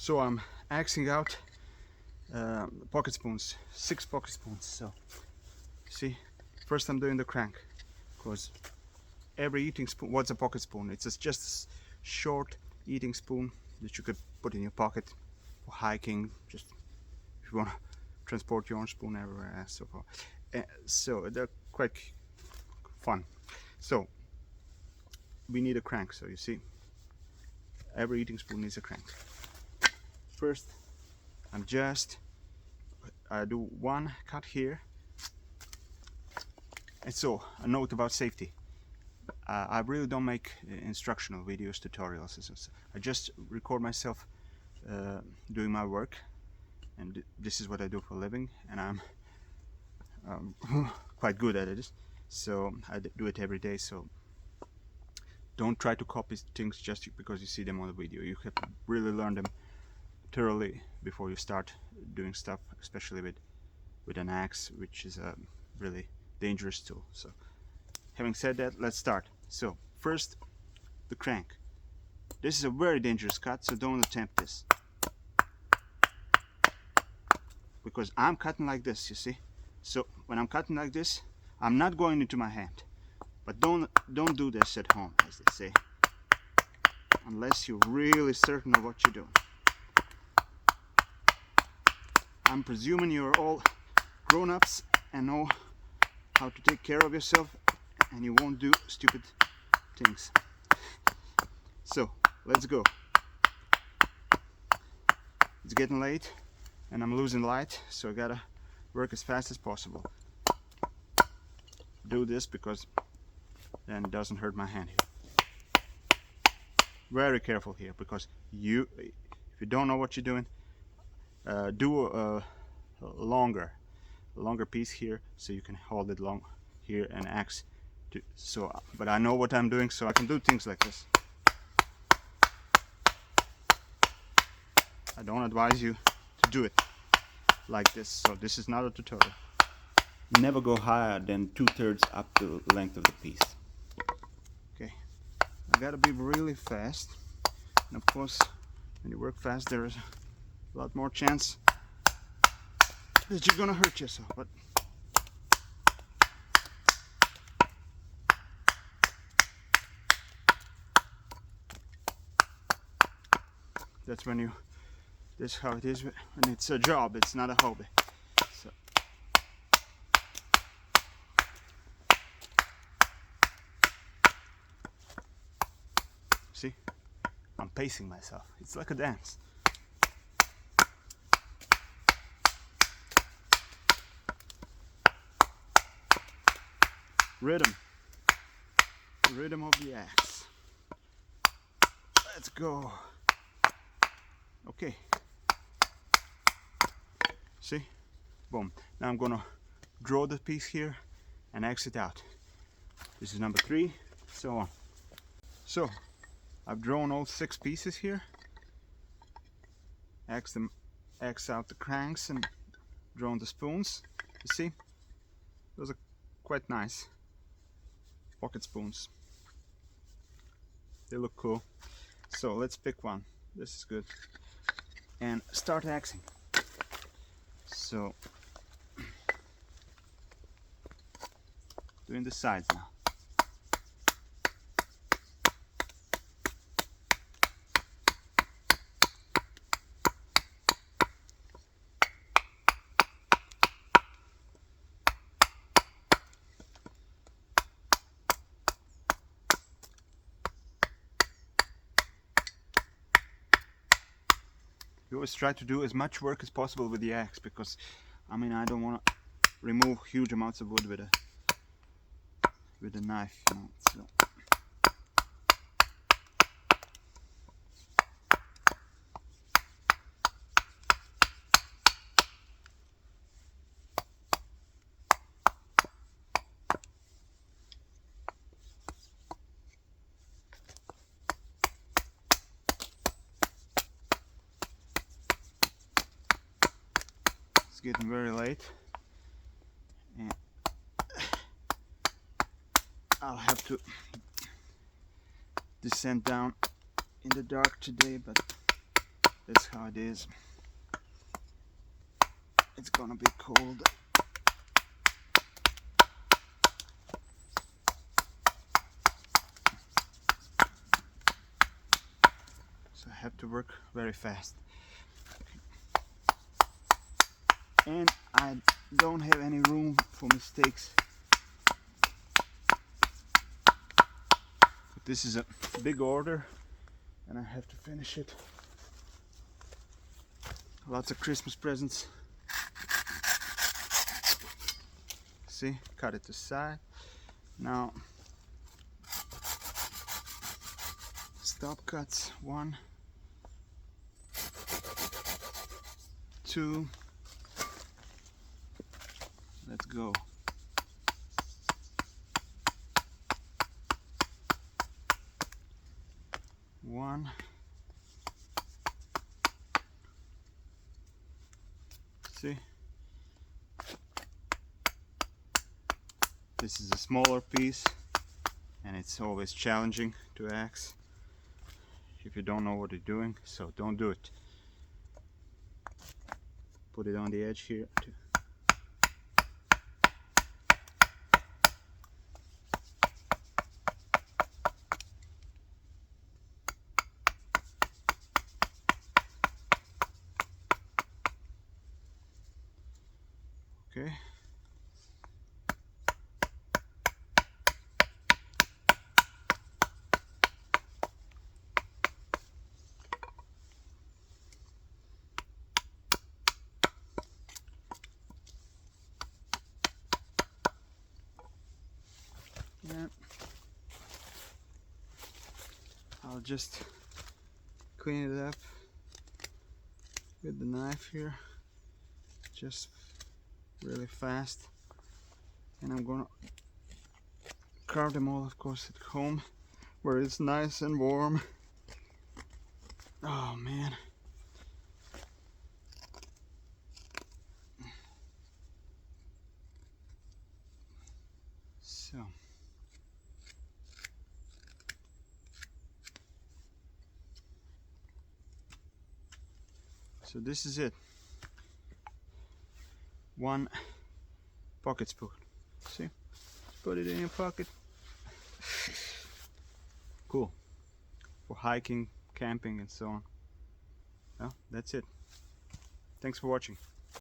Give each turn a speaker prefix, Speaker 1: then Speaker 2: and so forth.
Speaker 1: So I'm axing out pocket spoons, 6 pocket spoons. So see, first I'm doing the crank, because every eating spoon, what's a pocket spoon? It's just a short eating spoon that you could put in your pocket for hiking, just if you want to transport your own spoon everywhere and so forth. So they're quite fun. So we need a crank. So you see, every eating spoon needs a crank. First, I do one cut here. And so, a note about safety. I really don't make instructional videos, tutorials. I just record myself doing my work, and this is what I do for a living, and I'm quite good at it. So I do it every day. So don't try to copy things just because you see them on the video. You have to really learn them thoroughly before you start doing stuff, especially with an axe, which is a really dangerous tool. So having said that, let's start. So first, the crank. This is a very dangerous cut, so don't attempt this, because I'm cutting like this, you see. So when I'm cutting like this, I'm not going into my hand. But don't do this at home, as they say, unless you're really certain of what you're doing. I'm presuming you're all grown-ups and know how to take care of yourself, and you won't do stupid things. So let's go. It's getting late and I'm losing light, so I gotta work as fast as possible. Do this because then it doesn't hurt my hand here. Very careful here, because if you don't know what you're doing, do a longer piece here, so you can hold it long here and axe. But I know what I'm doing, so I can do things like this. I don't advise you to do it like this, so this is not a tutorial. Never go higher than 2/3 up the length of the piece. Okay, I gotta be really fast, and of course when you work fast there is a lot more chance that you're gonna hurt yourself. But that's that's how it is when it's a job, it's not a hobby. So see, I'm pacing myself. It's like a dance. Rhythm of the axe. Let's go. Okay. See? Boom. Now I'm gonna draw the piece here and axe it out. This is number 3, so on. So I've drawn all 6 pieces here. Axe out the cranks and drawn the spoons. You see? Those are quite nice. Pocket spoons. They look cool. So let's pick one. This is good. And start axing. So doing the sides now. You always try to do as much work as possible with the axe, because I mean, I don't want to remove huge amounts of wood with a knife, you know. So it's getting very late, and I'll have to descend down in the dark today, but That's how it is. It's gonna be cold. So I have to work very fast. And I don't have any room for mistakes. But this is a big order and I have to finish it. Lots of Christmas presents. See, cut it to side. Now, stop cuts. 1, 2. Let's go. One. See? This is a smaller piece and it's always challenging to axe if you don't know what you're doing, so don't do it. Put it on the edge here too. Okay. Yeah. I'll just clean it up with the knife here, just really fast, and I'm gonna carve them all, of course, at home where it's nice and warm. Oh man. So this is it. 1 pocket spoon. See? Put it in your pocket. Cool. For hiking, camping and so on. Well, that's it. Thanks for watching.